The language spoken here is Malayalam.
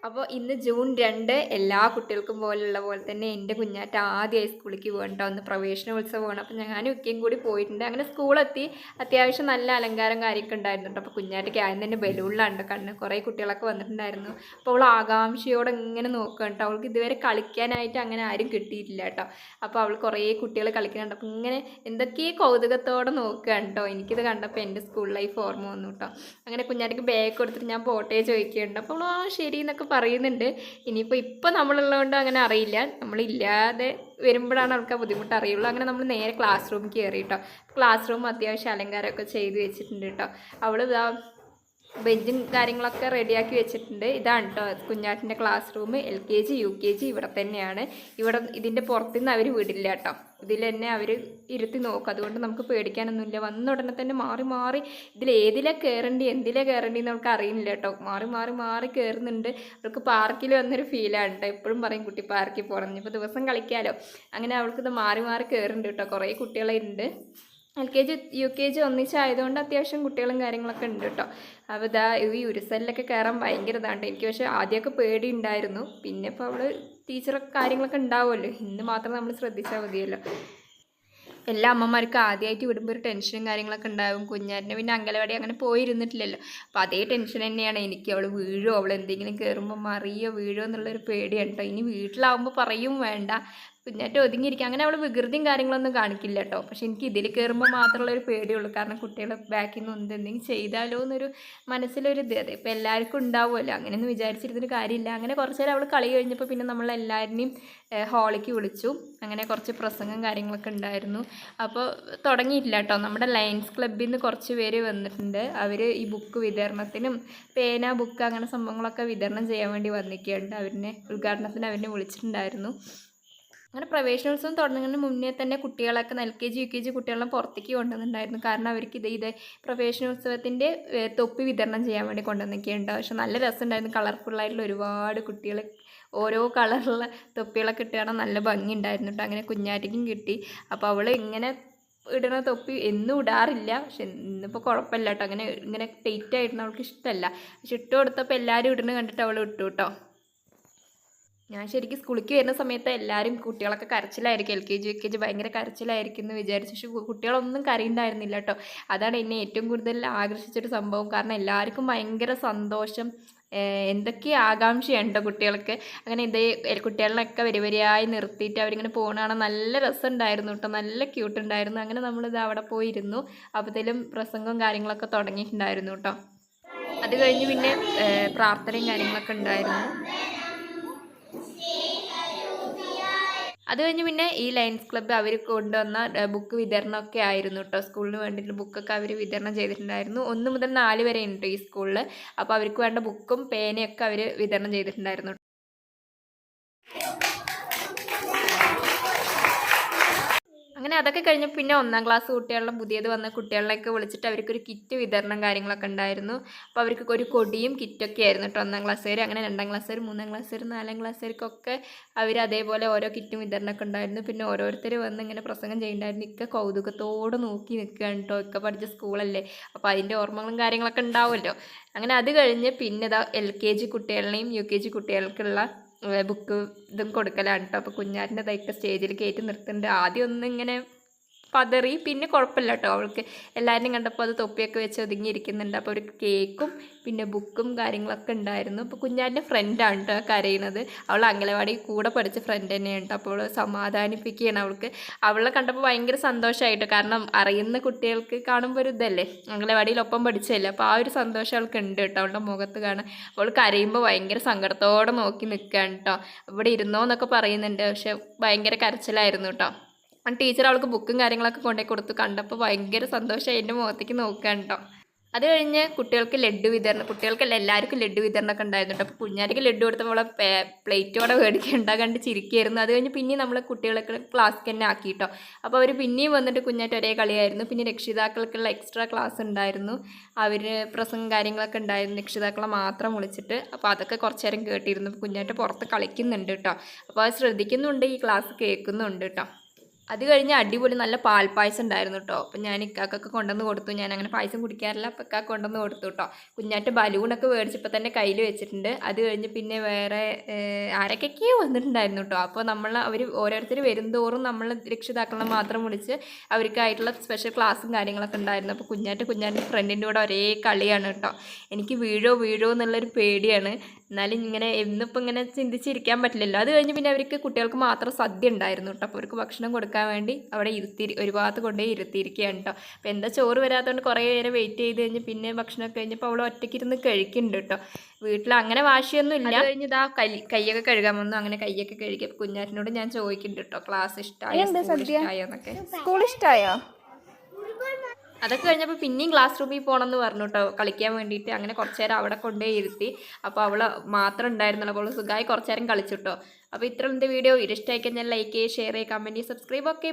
അപ്പോൾ ഇന്ന് ജൂൺ 2 എല്ലാ കുട്ടികൾക്കും പോലുള്ള പോലെ തന്നെ എൻ്റെ കുഞ്ഞാറ്റ ആദ്യമായി സ്കൂളിലേക്ക് പോകണ്ട ഒന്ന് പ്രവേശനോത്സവമാണ്. അപ്പോൾ ഞാനും ഒക്കെയും കൂടി പോയിട്ടുണ്ട്. അങ്ങനെ സ്കൂളെത്തി അത്യാവശ്യം നല്ല അലങ്കാരം കാര്യമൊക്കെ ഉണ്ടായിരുന്നു കേട്ടോ. അപ്പോൾ കുഞ്ഞാറ്റയ്ക്ക് ആദ്യം തന്നെ ബലൂണിലാണ് കണ്ണ്. കുറേ കുട്ടികളൊക്കെ വന്നിട്ടുണ്ടായിരുന്നു. അപ്പോൾ അവൾ ആകാംക്ഷയോടെ ഇങ്ങനെ നോക്കുക കേട്ടോ. അവൾക്ക് ഇതുവരെ കളിക്കാനായിട്ട് അങ്ങനെ ആരും കിട്ടിയിട്ടില്ല കേട്ടോ. അപ്പോൾ അവൾ കുറേ കുട്ടികൾ കളിക്കുന്നുണ്ട്. അപ്പോൾ ഇങ്ങനെ എന്തൊക്കെയോ കൗതുകത്തോടെ നോക്കുക കേട്ടോ. എനിക്കിത് കണ്ടപ്പോൾ എൻ്റെ സ്കൂൾ ലൈഫ് ഓർമ്മ വന്നു കേട്ടോ. അങ്ങനെ കുഞ്ഞാറ്റയ്ക്ക് ബാഗ് കൊടുത്തിട്ട് ഞാൻ പോട്ടേ ചോദിക്കുന്നുണ്ട്. അപ്പോൾ ശരി എന്നൊക്കെ പറയുന്നുണ്ട്. ഇനിയിപ്പോൾ നമ്മളുള്ളതുകൊണ്ട് അങ്ങനെ അറിയില്ല, നമ്മളില്ലാതെ വരുമ്പോഴാണ് അവൾക്ക് ആ ബുദ്ധിമുട്ട് അറിയുള്ളൂ. അങ്ങനെ നമ്മൾ നേരെ ക്ലാസ് റൂമിൽ കയറി കേട്ടോ. ക്ലാസ് റൂം അത്യാവശ്യം അലങ്കാരമൊക്കെ ചെയ്ത് വെച്ചിട്ടുണ്ട് കേട്ടോ. അവൾ ഇതാ ബെഞ്ചും കാര്യങ്ങളൊക്കെ റെഡിയാക്കി വെച്ചിട്ടുണ്ട്. ഇതാണ് കേട്ടോ കുഞ്ഞാറ്റിൻ്റെ ക്ലാസ് റൂം. LKG UKG ഇവിടെ തന്നെയാണ്. ഇതിൻ്റെ പുറത്തുനിന്ന് അവർ വിടില്ല കേട്ടോ. ഇതിൽ തന്നെ അവർ ഇരുത്തി നോക്കും. അതുകൊണ്ട് നമുക്ക് പേടിക്കാനൊന്നുമില്ല. വന്ന ഉടനെ തന്നെ മാറി മാറി ഇതിലേതിലെ കയറേണ്ടി എന്തിലെ കയറേണ്ടി എന്ന് നമുക്ക് അറിയുന്നില്ല കേട്ടോ. മാറി മാറി മാറി കയറുന്നുണ്ട്. അവൾക്ക് പാർക്കിൽ വന്നൊരു ഫീലാണ് കേട്ടോ. എപ്പോഴും പറയും കുട്ടി പാർക്കിൽ പോകണം, ഇപ്പോൾ ദിവസം കളിക്കാമല്ലോ. അങ്ങനെ അവൾക്കിത് മാറി മാറി കയറുന്നുണ്ട് കേട്ടോ. കുറേ കുട്ടികളുണ്ട്. LKG UKG ഒന്നിച്ചായതുകൊണ്ട് അത്യാവശ്യം കുട്ടികളും കാര്യങ്ങളൊക്കെ ഉണ്ട് കേട്ടോ. അപ്പോൾ ഇതാ ഈ ഉരുസലിലൊക്കെ കയറാൻ ഭയങ്കര ഇതാണ്ട് എനിക്ക്. പക്ഷേ ആദ്യമൊക്കെ പേടി ഉണ്ടായിരുന്നു. പിന്നെ ഇപ്പോൾ അവൾ ടീച്ചറൊക്കെ കാര്യങ്ങളൊക്കെ ഉണ്ടാവുമല്ലോ. ഇന്ന് മാത്രം നമ്മൾ ശ്രദ്ധിച്ചാൽ മതിയല്ലോ. എല്ലാ അമ്മമാർക്കും ആദ്യമായിട്ട് വിടുമ്പോൾ ഒരു ടെൻഷനും കാര്യങ്ങളൊക്കെ ഉണ്ടാകും. കുഞ്ഞാറ്റിനെ പിന്നെ അംഗനവാടി അങ്ങനെ പോയിരുന്നിട്ടില്ലല്ലോ. അപ്പോൾ അതേ ടെൻഷൻ തന്നെയാണ് എനിക്ക്. അവൾ വീഴോ, അവൾ എന്തെങ്കിലും കയറുമ്പോൾ മറിയോ വീഴോ എന്നുള്ളൊരു പേടിയാണ് കേട്ടോ. ഇനി വീട്ടിലാവുമ്പോൾ പറയും വേണ്ട, കുഞ്ഞാറ്റ ഒതുങ്ങിയിരിക്കും. അങ്ങനെ അവൾ വികൃതിയും കാര്യങ്ങളൊന്നും കാണിക്കില്ല കേട്ടോ. പക്ഷെ എനിക്ക് ഇതിൽ കയറുമ്പോൾ മാത്രമുള്ളൊരു പേടിയുള്ളൂ. കാരണം കുട്ടികൾ ബാക്കിൽ നിന്ന് എന്തെങ്കിലും ചെയ്താലോ എന്നൊരു മനസ്സിലൊരു ഇത്. അതെ ഇപ്പോൾ എല്ലാവർക്കും ഉണ്ടാവുമല്ലോ. അങ്ങനെയൊന്നും വിചാരിച്ചിരുന്നൊരു കാര്യമില്ല. അങ്ങനെ കുറച്ച് നേരം അവൾ കളി കഴിഞ്ഞപ്പോൾ പിന്നെ നമ്മളെല്ലാവരെയും ഹാളിലേക്ക് വിളിച്ചു. അങ്ങനെ കുറച്ച് പ്രസംഗം കാര്യങ്ങളൊക്കെ ഉണ്ടായിരുന്നു. അപ്പോൾ തുടങ്ങിയിട്ടില്ല കേട്ടോ. നമ്മുടെ ലയൺസ് ക്ലബ്ബിൽ നിന്ന് കുറച്ച് പേര് വന്നിട്ടുണ്ട്. അവർ ഈ ബുക്ക് വിതരണത്തിനും പേന, ബുക്ക് അങ്ങനെ സംഭവങ്ങളൊക്കെ വിതരണം ചെയ്യാൻ വേണ്ടി വന്നിരിക്കുകയുണ്ട്. ഉദ്ഘാടനത്തിന് അവരെ വിളിച്ചിട്ടുണ്ടായിരുന്നു. അങ്ങനെ പ്രവേശനോത്സവം തുടങ്ങുന്നതിന് മുന്നേ തന്നെ കുട്ടികളൊക്കെ LKG UKG കുട്ടികളെല്ലാം പുറത്തേക്ക് കൊണ്ടുവന്നിട്ടുണ്ടായിരുന്നു. കാരണം അവർക്ക് ഇത് പ്രവേശനോത്സവത്തിൻ്റെ തൊപ്പി വിതരണം ചെയ്യാൻ വേണ്ടി കൊണ്ടുവന്നിരിക്കുകയുണ്ട്. പക്ഷെ നല്ല രസമുണ്ടായിരുന്നു. കളർഫുള്ളായിട്ടുള്ള ഒരുപാട് കുട്ടികൾ ഓരോ കളറുള്ള തൊപ്പികളൊക്കെ ഇട്ടാണ് നല്ല ഭംഗി ഉണ്ടായിരുന്നു കേട്ടോ. അങ്ങനെ കുഞ്ഞാറ്റയ്ക്കും കിട്ടി. അപ്പോൾ അവൾ ഇങ്ങനെ ഇടുന്ന തൊപ്പി എന്നും ഇടാറില്ല. പക്ഷെ ഇന്നിപ്പോൾ കുഴപ്പമില്ല കേട്ടോ. ഇങ്ങനെ ടൈറ്റ് ആയിടുന്ന അവൾക്ക് ഇഷ്ടമല്ല. പക്ഷെ ഇട്ട് കൊടുത്തപ്പോൾ എല്ലാവരും ഇടുന്നത് കണ്ടിട്ട് അവൾ ഇട്ടു കേട്ടോ. ഞാൻ ശരിക്കും സ്കൂളിലേക്ക് വരുന്ന സമയത്ത് എല്ലാവരും കുട്ടികളൊക്കെ കരച്ചിലായിരിക്കും. LKG UKG ഭയങ്കര കരച്ചിലായിരിക്കും എന്ന് വിചാരിച്ചു. പക്ഷെ കുട്ടികളൊന്നും കരയുണ്ടായിരുന്നില്ല കേട്ടോ. അതാണ് എന്നെ ഏറ്റവും കൂടുതൽ ആകർഷിച്ചൊരു സംഭവം. കാരണം എല്ലാവർക്കും ഭയങ്കര സന്തോഷം, എന്തൊക്കെ ആകാംക്ഷയുണ്ടോ കുട്ടികൾക്ക്. അങ്ങനെ കുട്ടികളിലൊക്കെ വരിവരിയായി നിർത്തിയിട്ട് അവരിങ്ങനെ പോകണതാണ്. നല്ല രസമുണ്ടായിരുന്നു കേട്ടോ. നല്ല ക്യൂട്ടുണ്ടായിരുന്നു. അങ്ങനെ നമ്മളിത് അവിടെ പോയിരുന്നു. അപ്പോഴത്തേലും പ്രസംഗവും കാര്യങ്ങളൊക്കെ തുടങ്ങിയിട്ടുണ്ടായിരുന്നു കേട്ടോ. അത് കഴിഞ്ഞ് പിന്നെ പ്രാർത്ഥനയും കാര്യങ്ങളൊക്കെ ഉണ്ടായിരുന്നു. അത് കഴിഞ്ഞ് പിന്നെ ഈ ലയൺസ് ക്ലബ്ബ് അവർ കൊണ്ടുവന്ന ബുക്ക് വിതരണമൊക്കെ ആയിരുന്നു കേട്ടോ. സ്കൂളിന് വേണ്ടിയിട്ട് ബുക്കൊക്കെ അവർ വിതരണം ചെയ്തിട്ടുണ്ടായിരുന്നു. 1 മുതൽ 4 വരെ ഉണ്ട് ഈ സ്കൂളിൽ. അപ്പോൾ അവർക്ക് വേണ്ട ബുക്കും പേനയൊക്കെ അവർ വിതരണം ചെയ്തിട്ടുണ്ടായിരുന്നു. അങ്ങനെ അതൊക്കെ കഴിഞ്ഞപ്പോൾ പിന്നെ 1ാം ക്ലാസ് കുട്ടികളിലും പുതിയത് വന്ന കുട്ടികളിലൊക്കെ വിളിച്ചിട്ട് അവർക്കൊരു കിറ്റ് വിതരണം കാര്യങ്ങളൊക്കെ ഉണ്ടായിരുന്നു. അപ്പോൾ അവർക്ക് ഒരു കൊടിയും കിറ്റൊക്കെ ആയിരുന്നു കേട്ടോ 1ാം ക്ലാസ്സുകാർ. അങ്ങനെ 2ാം ക്ലാസ്സുകാർ, 3ാം ക്ലാസ്സുകാർ, 4ാം ക്ലാസ്സുകാർക്കൊക്കെ അവർ അതേപോലെ ഓരോ കിറ്റും വിതരണമൊക്കെ ഉണ്ടായിരുന്നു. പിന്നെ ഓരോരുത്തർ വന്ന് ഇങ്ങനെ പ്രസംഗം ചെയ്യുന്നുണ്ടായിരുന്നു. ഇക്ക കൗതുകത്തോടെ നോക്കി നിൽക്കുകയാണ് കേട്ടോ. ഇക്ക പഠിച്ച സ്കൂളല്ലേ, അപ്പോൾ അതിൻ്റെ ഓർമ്മകളും കാര്യങ്ങളൊക്കെ ഉണ്ടാവുമല്ലോ. അങ്ങനെ അത് കഴിഞ്ഞ് പിന്നെ LKG കുട്ടികളുടെയും UKG കുട്ടികൾക്കുള്ള ബുക്ക് ഇതും കൊടുക്കലാണ് കേട്ടോ. അപ്പോൾ കുഞ്ഞാറ്റിൻ്റെ തൈക്ക സ്റ്റേജിൽ കയറ്റി നിർത്തുന്നുണ്ട്. ആദ്യം ഒന്നിങ്ങനെ പതറി, പിന്നെ കുഴപ്പമില്ല കേട്ടോ. അവൾക്ക് എല്ലാവരും കണ്ടപ്പോൾ അത് തൊപ്പിയൊക്കെ വെച്ച് ഒതുങ്ങിയിരിക്കുന്നുണ്ട്. അപ്പോൾ ഒരു കേക്കും പിന്നെ ബുക്കും കാര്യങ്ങളൊക്കെ ഉണ്ടായിരുന്നു. അപ്പോൾ കുഞ്ഞാറ്റിൻ്റെ ഫ്രണ്ടാണ് കേട്ടോ കരയുന്നത്. അവൾ അംഗനവാടി കൂടെ പഠിച്ച ഫ്രണ്ട് തന്നെയാണ് കേട്ടോ. അപ്പോൾ സമാധാനിപ്പിക്കുകയാണ് അവൾക്ക്. അവളെ കണ്ടപ്പോൾ ഭയങ്കര സന്തോഷമായിട്ട്. കാരണം അറിയുന്ന കുട്ടികൾക്ക് കാണുമ്പോൾ ഒരു ഇതല്ലേ, അംഗനവാടിയിലൊപ്പം പഠിച്ചതല്ലേ. അപ്പോൾ ആ ഒരു സന്തോഷം അവൾക്ക് ഉണ്ട് കേട്ടോ അവളുടെ മുഖത്ത് കാണാൻ. അവൾ കരയുമ്പോൾ ഭയങ്കര സങ്കടത്തോടെ നോക്കി നിൽക്കുകയാണ് കേട്ടോ. ഇവിടെ ഇരുന്നോ എന്നൊക്കെ പറയുന്നുണ്ട്. പക്ഷെ ഭയങ്കര കരച്ചിലായിരുന്നു കേട്ടോ. ടീച്ചർ അവൾക്ക് ബുക്കും കാര്യങ്ങളൊക്കെ കൊണ്ടുപോയി കൊടുത്തു. കണ്ടപ്പോൾ ഭയങ്കര സന്തോഷമായി എൻ്റെ മുഖത്തേക്ക് നോക്കുകയാണ് കേട്ടോ. അത് കഴിഞ്ഞ് കുട്ടികൾക്ക് ലഡ്ഡു വിതരണം, കുട്ടികൾക്കല്ല എല്ലാവർക്കും ലഡ്ഡു വിതരണമൊക്കെ ഉണ്ടായിരുന്നു കേട്ടോ. അപ്പോൾ കുഞ്ഞാറ്റിക്ക് ലഡ്ഡു കൊടുത്തപ്പോൾ അവളെ പ്ലേറ്റോടെ മേടിക്കേണ്ട കണ്ട് ചിരിക്കുകയായിരുന്നു. അത് കഴിഞ്ഞ് പിന്നെയും നമ്മൾ കുട്ടികളൊക്കെ ക്ലാസ്സിൽ തന്നെ ആക്കി കേട്ടോ. അപ്പോൾ അവർ പിന്നെയും വന്നിട്ട് കുഞ്ഞാറ്റ് ഒരേ കളിയായിരുന്നു. പിന്നെ രക്ഷിതാക്കൾക്കുള്ള എക്സ്ട്രാ ക്ലാസ് ഉണ്ടായിരുന്നു. അവർ പ്രസംഗം കാര്യങ്ങളൊക്കെ ഉണ്ടായിരുന്നു. രക്ഷിതാക്കളെ മാത്രം വിളിച്ചിട്ട്. അപ്പോൾ അതൊക്കെ കുറച്ച് നേരം കേട്ടിരുന്നു. കുഞ്ഞാറ്റ് പുറത്ത് കളിക്കുന്നുണ്ട് കേട്ടോ. അപ്പോൾ അത് ശ്രദ്ധിക്കുന്നുണ്ട്, ഈ ക്ലാസ് കേൾക്കുന്നുണ്ട് കേട്ടോ. അത് കഴിഞ്ഞ് അടിപൊളി നല്ല പാൽപ്പായസം ഉണ്ടായിരുന്നു കേട്ടോ. അപ്പം ഞാൻ ഇക്കാക്കൊക്കെ കൊണ്ടുവന്ന് കൊടുത്തു. ഞാൻ അങ്ങനെ പായസം കുടിക്കാറില്ല, അപ്പം ഇക്കാക്ക് കൊണ്ടുവന്ന് കൊടുത്തു കേട്ടോ. കുഞ്ഞാറ്റ് ബലൂണൊക്കെ മേടിച്ചപ്പോൾ തന്നെ കയ്യിൽ വെച്ചിട്ടുണ്ട്. അത് കഴിഞ്ഞ് പിന്നെ വേറെ ആരൊക്കെയൊക്കെയോ വന്നിട്ടുണ്ടായിരുന്നു കേട്ടോ. അപ്പോൾ അവർ ഓരോരുത്തർ വരുംതോറും നമ്മൾ രക്ഷിതാക്കളെ മാത്രം വിളിച്ച് അവർക്കായിട്ടുള്ള സ്പെഷ്യൽ ക്ലാസ്സും കാര്യങ്ങളൊക്കെ ഉണ്ടായിരുന്നു. അപ്പോൾ കുഞ്ഞാൻ്റെ ഫ്രണ്ടിൻ്റെ കൂടെ ഒരേ കളിയാണ് കേട്ടോ. എനിക്ക് വീഴോ എന്നുള്ളൊരു പേടിയാണ്. എന്നാലും ഇങ്ങനെ എന്നിപ്പോൾ ഇങ്ങനെ ചിന്തിച്ചിരിക്കാൻ പറ്റില്ലല്ലോ. അത് കഴിഞ്ഞ് പിന്നെ അവർക്ക് കുട്ടികൾക്ക് മാത്രം സദ്യ ഉണ്ടായിരുന്നു കേട്ടോ. അപ്പോൾ അവർക്ക് ഭക്ഷണം കൊടുക്കാൻ വേണ്ടി അവിടെ ഒരു ഭാഗത്ത് കൊണ്ടുപോയി ഇരുത്തിയിരിക്കുകയാണ് കേട്ടോ. അപ്പോൾ എന്താ ചോറ് വരാത്തതുകൊണ്ട് കുറേ നേരം വെയിറ്റ് ചെയ്ത് കഴിഞ്ഞ് പിന്നെ ഭക്ഷണമൊക്കെ കഴിഞ്ഞപ്പോൾ അവൾ ഒറ്റയ്ക്കിരുന്ന് കഴിക്കുന്നുണ്ട് കേട്ടോ. വീട്ടിൽ അങ്ങനെ വാശിയൊന്നും ഇല്ല. അത് കഴിഞ്ഞ് ഇതാ കൈയൊക്കെ കഴുകാൻ വന്നു. അങ്ങനെ കൈയൊക്കെ കഴുകി കുഞ്ഞാറ്റിനോട് ഞാൻ ചോദിക്കുന്നുണ്ട് കേട്ടോ, ക്ലാസ് ഇഷ്ടമായോ, ഇഷ്ടമായോ എന്നൊക്കെ. സ്കൂൾ ഇഷ്ടമായോ? അതൊക്കെ കഴിഞ്ഞപ്പോൾ പിന്നെയും ക്ലാസ് റൂമിൽ പോകണമെന്ന് പറഞ്ഞു കേട്ടോ, കളിക്കാൻ വേണ്ടിയിട്ട്. അങ്ങനെ കുറച്ച് നേരം അവിടെ കൊണ്ടുപോയി ഇരുത്തി. അപ്പോൾ അവൾ മാത്രം ഉണ്ടായിരുന്നല്ലോ, അപ്പോൾ സുഖമായി കുറച്ച് നേരം കളിച്ചു കേട്ടോ. അപ്പോൾ ഇത്ര വീഡിയോ ഇഷ്ടമായി കഴിഞ്ഞാൽ ലൈക്ക് ചെയ്യുക, ഷെയർ ചെയ്യുക, കമൻറ്റ് ചെയ്യുക, സബ്സ്ക്രൈബ്. ഓക്കെ.